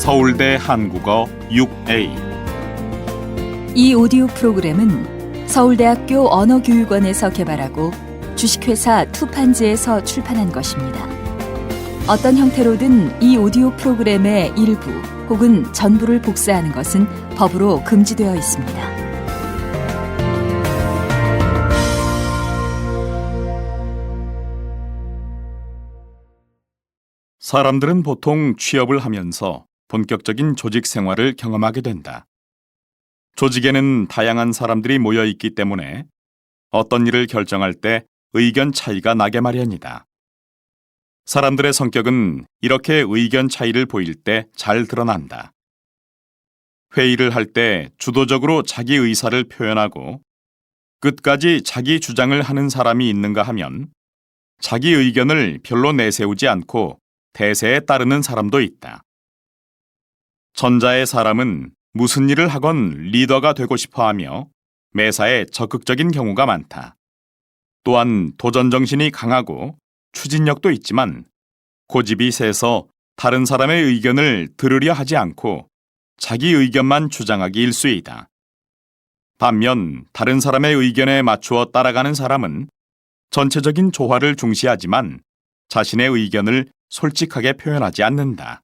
서울대 한국어 6A. 이 오디오 프로그램은 서울대학교 언어교육원에서 개발하고 주식회사 투판지에서 출판한 것입니다. 어떤 형태로든 이 오디오 프로그램의 일부 혹은 전부를 복사하는 것은 법으로 금지되어 있습니다. 사람들은 보통 취업을 하면서 본격적인 조직 생활을 경험하게 된다. 조직에는 다양한 사람들이 모여 있기 때문에 어떤 일을 결정할 때 의견 차이가 나게 마련이다. 사람들의 성격은 이렇게 의견 차이를 보일 때 잘 드러난다. 회의를 할 때 주도적으로 자기 의사를 표현하고 끝까지 자기 주장을 하는 사람이 있는가 하면 자기 의견을 별로 내세우지 않고 대세에 따르는 사람도 있다. 전자의 사람은 무슨 일을 하건 리더가 되고 싶어 하며 매사에 적극적인 경우가 많다. 또한 도전 정신이 강하고 추진력도 있지만 고집이 세서 다른 사람의 의견을 들으려 하지 않고 자기 의견만 주장하기 일쑤이다. 반면 다른 사람의 의견에 맞추어 따라가는 사람은 전체적인 조화를 중시하지만 자신의 의견을 솔직하게 표현하지 않는다.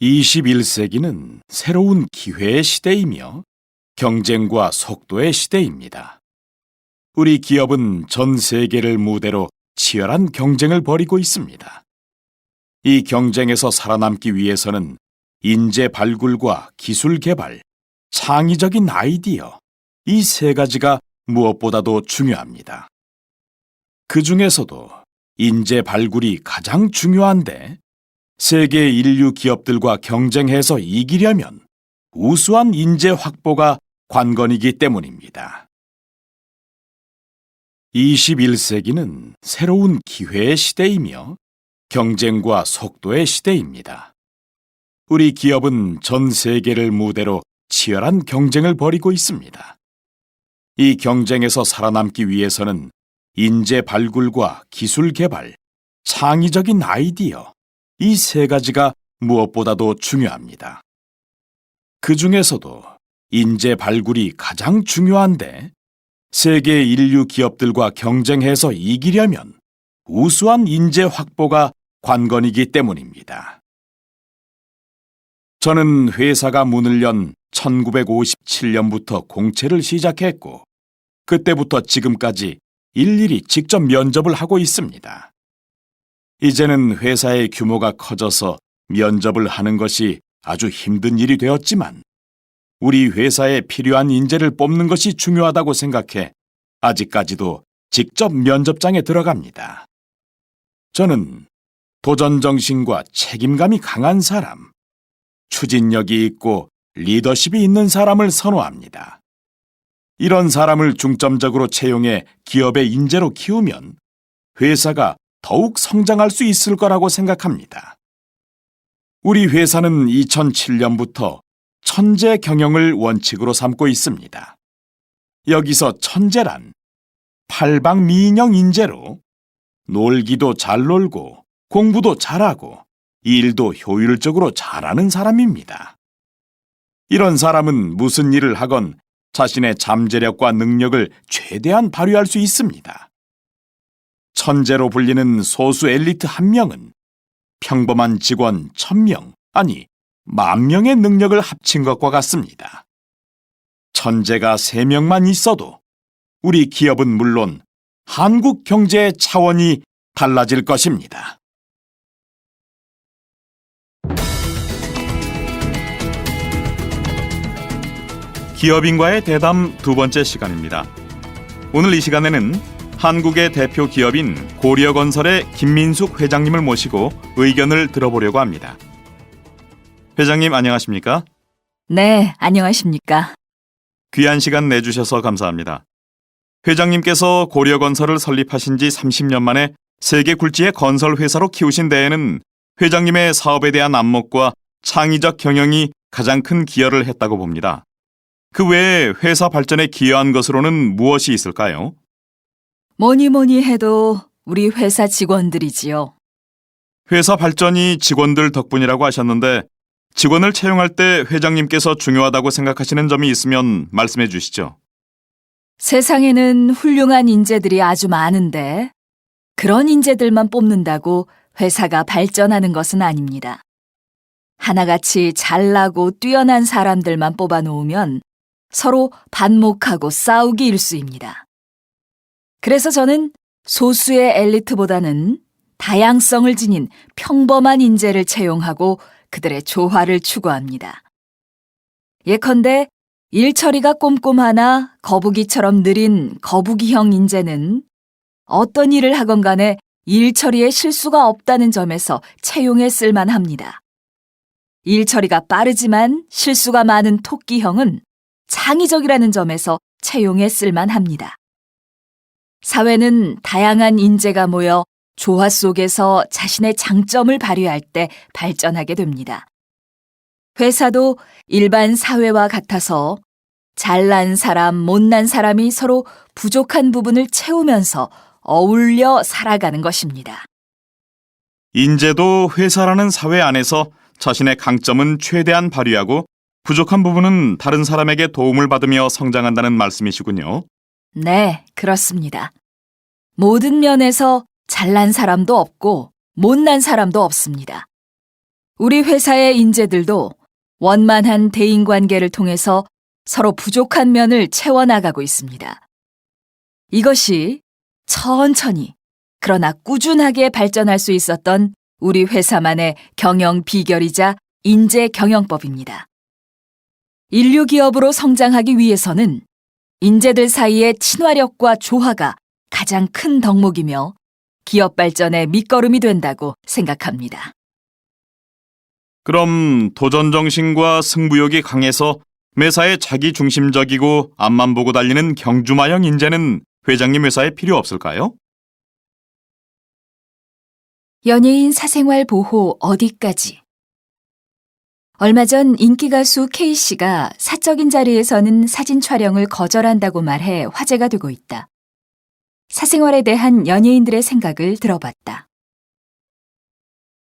21세기는 새로운 기회의 시대이며 경쟁과 속도의 시대입니다. 우리 기업은 전 세계를 무대로 치열한 경쟁을 벌이고 있습니다. 이 경쟁에서 살아남기 위해서는 인재 발굴과 기술 개발, 창의적인 아이디어, 이 세 가지가 무엇보다도 중요합니다. 그 중에서도 인재 발굴이 가장 중요한데 세계 인류 기업들과 경쟁해서 이기려면 우수한 인재 확보가 관건이기 때문입니다. 21세기는 새로운 기회의 시대이며 경쟁과 속도의 시대입니다. 우리 기업은 전 세계를 무대로 치열한 경쟁을 벌이고 있습니다. 이 경쟁에서 살아남기 위해서는 인재 발굴과 기술 개발, 창의적인 아이디어, 이 세 가지가 무엇보다도 중요합니다. 그 중에서도 인재 발굴이 가장 중요한데 세계 인류 기업들과 경쟁해서 이기려면 우수한 인재 확보가 관건이기 때문입니다. 저는 회사가 문을 연 1957년부터 공채를 시작했고 그때부터 지금까지 일일이 직접 면접을 하고 있습니다. 이제는 회사의 규모가 커져서 면접을 하는 것이 아주 힘든 일이 되었지만 우리 회사에 필요한 인재를 뽑는 것이 중요하다고 생각해 아직까지도 직접 면접장에 들어갑니다. 저는 도전 정신과 책임감이 강한 사람, 추진력이 있고 리더십이 있는 사람을 선호합니다. 이런 사람을 중점적으로 채용해 기업의 인재로 키우면 회사가 더욱 성장할 수 있을 거라고 생각합니다. 우리 회사는 2007년부터 천재 경영을 원칙으로 삼고 있습니다. 여기서 천재란 팔방미인형 인재로 놀기도 잘 놀고 공부도 잘하고 일도 효율적으로 잘하는 사람입니다. 이런 사람은 무슨 일을 하건 자신의 잠재력과 능력을 최대한 발휘할 수 있습니다. 천재로 불리는 소수 엘리트 1명은 평범한 직원 1000명, 아니 10,000명의 능력을 합친 것과 같습니다. 천재가 3명만 있어도 우리 기업은 물론 한국 경제의 차원이 달라질 것입니다. 기업인과의 대담 두 번째 시간입니다. 오늘 이 시간에는 한국의 대표 기업인 고려건설의 김민숙 회장님을 모시고 의견을 들어보려고 합니다. 회장님 안녕하십니까? 네, 안녕하십니까? 귀한 시간 내주셔서 감사합니다. 회장님께서 고려건설을 설립하신 지 30년 만에 세계 굴지의 건설 회사로 키우신 데에는 회장님의 사업에 대한 안목과 창의적 경영이 가장 큰 기여를 했다고 봅니다. 그 외에 회사 발전에 기여한 것으로는 무엇이 있을까요? 뭐니 해도 우리 회사 직원들이지요. 회사 발전이 직원들 덕분이라고 하셨는데 직원을 채용할 때 회장님께서 중요하다고 생각하시는 점이 있으면 말씀해 주시죠. 세상에는 훌륭한 인재들이 아주 많은데 그런 인재들만 뽑는다고 회사가 발전하는 것은 아닙니다. 하나같이 잘나고 뛰어난 사람들만 뽑아놓으면 서로 반목하고 싸우기 일쑤입니다. 그래서 저는 소수의 엘리트보다는 다양성을 지닌 평범한 인재를 채용하고 그들의 조화를 추구합니다. 예컨대 일 처리가 꼼꼼하나 거북이처럼 느린 거북이형 인재는 어떤 일을 하건 간에 일 처리에 실수가 없다는 점에서 채용에 쓸만합니다. 일 처리가 빠르지만 실수가 많은 토끼형은 창의적이라는 점에서 채용에 쓸만합니다. 사회는 다양한 인재가 모여 조화 속에서 자신의 장점을 발휘할 때 발전하게 됩니다. 회사도 일반 사회와 같아서 잘난 사람, 못난 사람이 서로 부족한 부분을 채우면서 어울려 살아가는 것입니다. 인재도 회사라는 사회 안에서 자신의 강점은 최대한 발휘하고 부족한 부분은 다른 사람에게 도움을 받으며 성장한다는 말씀이시군요. 네, 그렇습니다. 모든 면에서 잘난 사람도 없고 못난 사람도 없습니다. 우리 회사의 인재들도 원만한 대인관계를 통해서 서로 부족한 면을 채워나가고 있습니다. 이것이 천천히 그러나 꾸준하게 발전할 수 있었던 우리 회사만의 경영 비결이자 인재 경영법입니다. 인류 기업으로 성장하기 위해서는 인재들 사이의 친화력과 조화가 가장 큰 덕목이며 기업 발전의 밑거름이 된다고 생각합니다. 그럼 도전 정신과 승부욕이 강해서 매사에 자기 중심적이고 앞만 보고 달리는 경주마형 인재는 회장님 회사에 필요 없을까요? 연예인 사생활 보호 어디까지? 얼마 전 인기 가수 K씨가 사적인 자리에서는 사진 촬영을 거절한다고 말해 화제가 되고 있다. 사생활에 대한 연예인들의 생각을 들어봤다.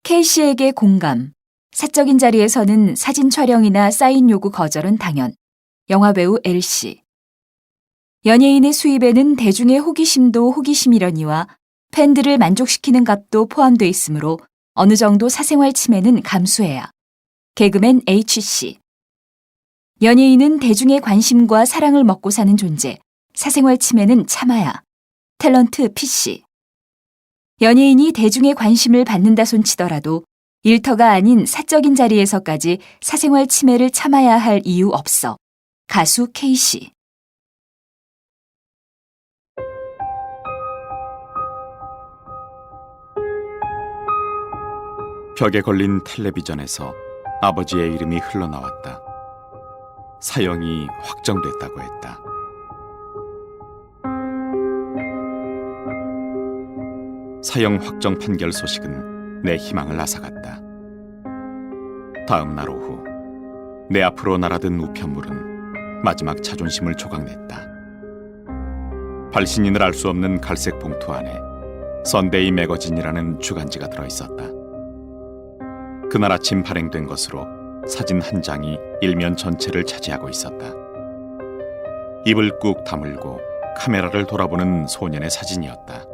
K씨에게 공감, 사적인 자리에서는 사진 촬영이나 사인 요구 거절은 당연. 영화배우 L씨. 연예인의 수입에는 대중의 호기심도 호기심이려니와 팬들을 만족시키는 값도 포함돼 있으므로 어느 정도 사생활 침해는 감수해야. 개그맨 H씨. 연예인은 대중의 관심과 사랑을 먹고 사는 존재. 사생활 침해는 참아야. 탤런트 P씨. 연예인이 대중의 관심을 받는다 손치더라도 일터가 아닌 사적인 자리에서까지 사생활 침해를 참아야 할 이유 없어. 가수 K씨. 벽에 걸린 텔레비전에서 아버지의 이름이 흘러나왔다. 사형이 확정됐다고 했다. 사형 확정 판결 소식은 내 희망을 앗아갔다. 다음 날 오후 내 앞으로 날아든 우편물은 마지막 자존심을 조각냈다. 발신인을 알 수 없는 갈색 봉투 안에 선데이 매거진이라는 주간지가 들어있었다. 그날 아침 발행된 것으로 사진 한 장이 일면 전체를 차지하고 있었다. 입을 꾹 다물고 카메라를 돌아보는 소년의 사진이었다.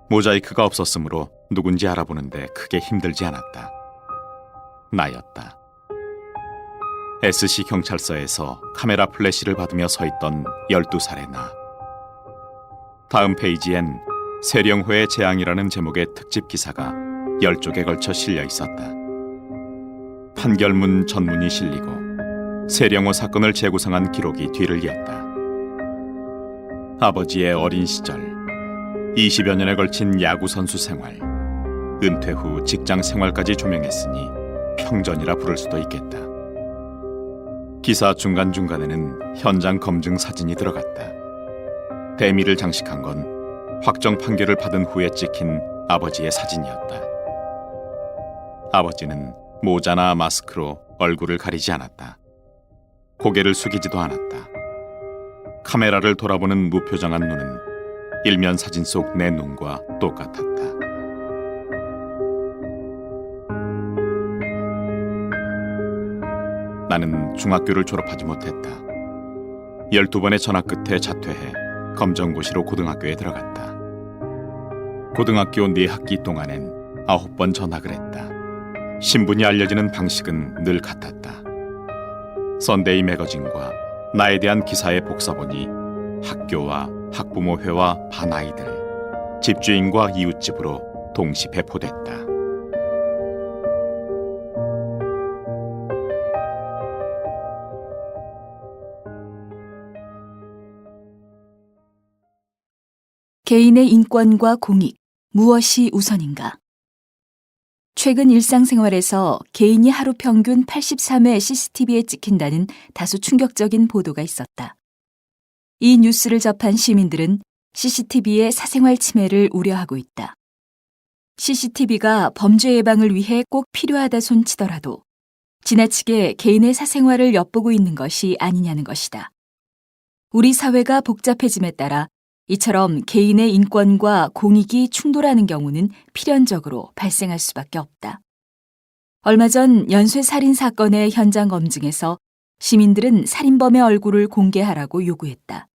모자이크가 없었으므로 누군지 알아보는데 크게 힘들지 않았다. 나였다. SC 경찰서에서 카메라 플래시를 받으며 서 있던 12살의 나. 다음 페이지엔 세령호의 재앙이라는 제목의 특집 기사가 10쪽에 걸쳐 실려 있었다. 판결문 전문이 실리고 세령호 사건을 재구성한 기록이 뒤를 이었다. 아버지의 어린 시절, 20여 년에 걸친 야구 선수 생활, 은퇴 후 직장 생활까지 조명했으니 평전이라 부를 수도 있겠다. 기사 중간중간에는 현장 검증 사진이 들어갔다. 대미를 장식한 건 확정 판결을 받은 후에 찍힌 아버지의 사진이었다. 아버지는 모자나 마스크로 얼굴을 가리지 않았다. 고개를 숙이지도 않았다. 카메라를 돌아보는 무표정한 눈은 일면 사진 속 내 눈과 똑같았다. 나는 중학교를 졸업하지 못했다. 12번의 전학 끝에 자퇴해 검정고시로 고등학교에 들어갔다. 고등학교 4학기 동안엔 9번 전학을 했다. 신분이 알려지는 방식은 늘 같았다. 선데이 매거진과 나에 대한 기사의 복사본이 학교와 학부모회와 반아이들, 집주인과 이웃집으로 동시 배포됐다. 개인의 인권과 공익, 무엇이 우선인가? 최근 일상생활에서 개인이 하루 평균 83회 CCTV에 찍힌다는 다소 충격적인 보도가 있었다. 이 뉴스를 접한 시민들은 CCTV의 사생활 침해를 우려하고 있다. CCTV가 범죄 예방을 위해 꼭 필요하다 손치더라도 지나치게 개인의 사생활을 엿보고 있는 것이 아니냐는 것이다. 우리 사회가 복잡해짐에 따라 이처럼 개인의 인권과 공익이 충돌하는 경우는 필연적으로 발생할 수밖에 없다. 얼마 전 연쇄살인 사건의 현장 검증에서 시민들은 살인범의 얼굴을 공개하라고 요구했다.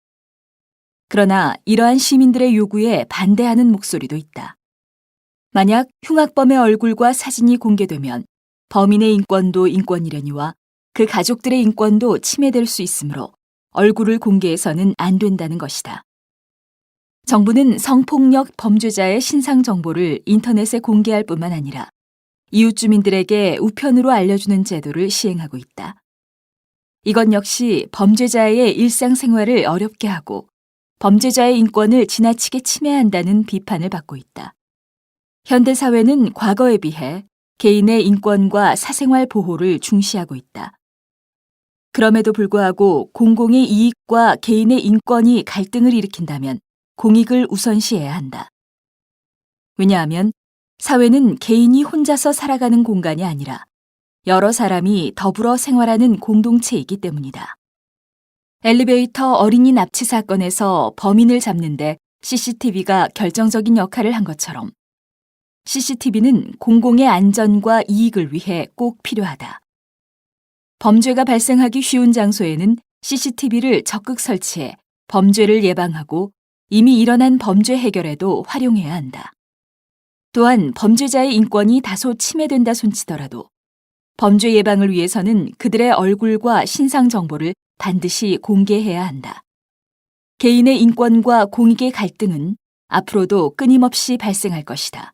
그러나 이러한 시민들의 요구에 반대하는 목소리도 있다. 만약 흉악범의 얼굴과 사진이 공개되면 범인의 인권도 인권이려니와 그 가족들의 인권도 침해될 수 있으므로 얼굴을 공개해서는 안 된다는 것이다. 정부는 성폭력 범죄자의 신상 정보를 인터넷에 공개할 뿐만 아니라 이웃 주민들에게 우편으로 알려주는 제도를 시행하고 있다. 이것 역시 범죄자의 일상생활을 어렵게 하고 범죄자의 인권을 지나치게 침해한다는 비판을 받고 있다. 현대사회는 과거에 비해 개인의 인권과 사생활 보호를 중시하고 있다. 그럼에도 불구하고 공공의 이익과 개인의 인권이 갈등을 일으킨다면 공익을 우선시해야 한다. 왜냐하면 사회는 개인이 혼자서 살아가는 공간이 아니라 여러 사람이 더불어 생활하는 공동체이기 때문이다. 엘리베이터 어린이 납치 사건에서 범인을 잡는데 CCTV가 결정적인 역할을 한 것처럼 CCTV는 공공의 안전과 이익을 위해 꼭 필요하다. 범죄가 발생하기 쉬운 장소에는 CCTV를 적극 설치해 범죄를 예방하고 이미 일어난 범죄 해결에도 활용해야 한다. 또한 범죄자의 인권이 다소 침해된다 손치더라도 범죄 예방을 위해서는 그들의 얼굴과 신상 정보를 반드시 공개해야 한다. 개인의 인권과 공익의 갈등은 앞으로도 끊임없이 발생할 것이다.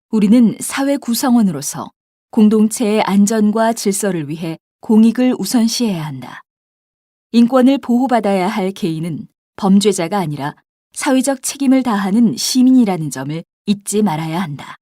우리는 사회 구성원으로서 공동체의 안전과 질서를 위해 공익을 우선시해야 한다. 인권을 보호받아야 할 개인은 범죄자가 아니라 사회적 책임을 다하는 시민이라는 점을 잊지 말아야 한다.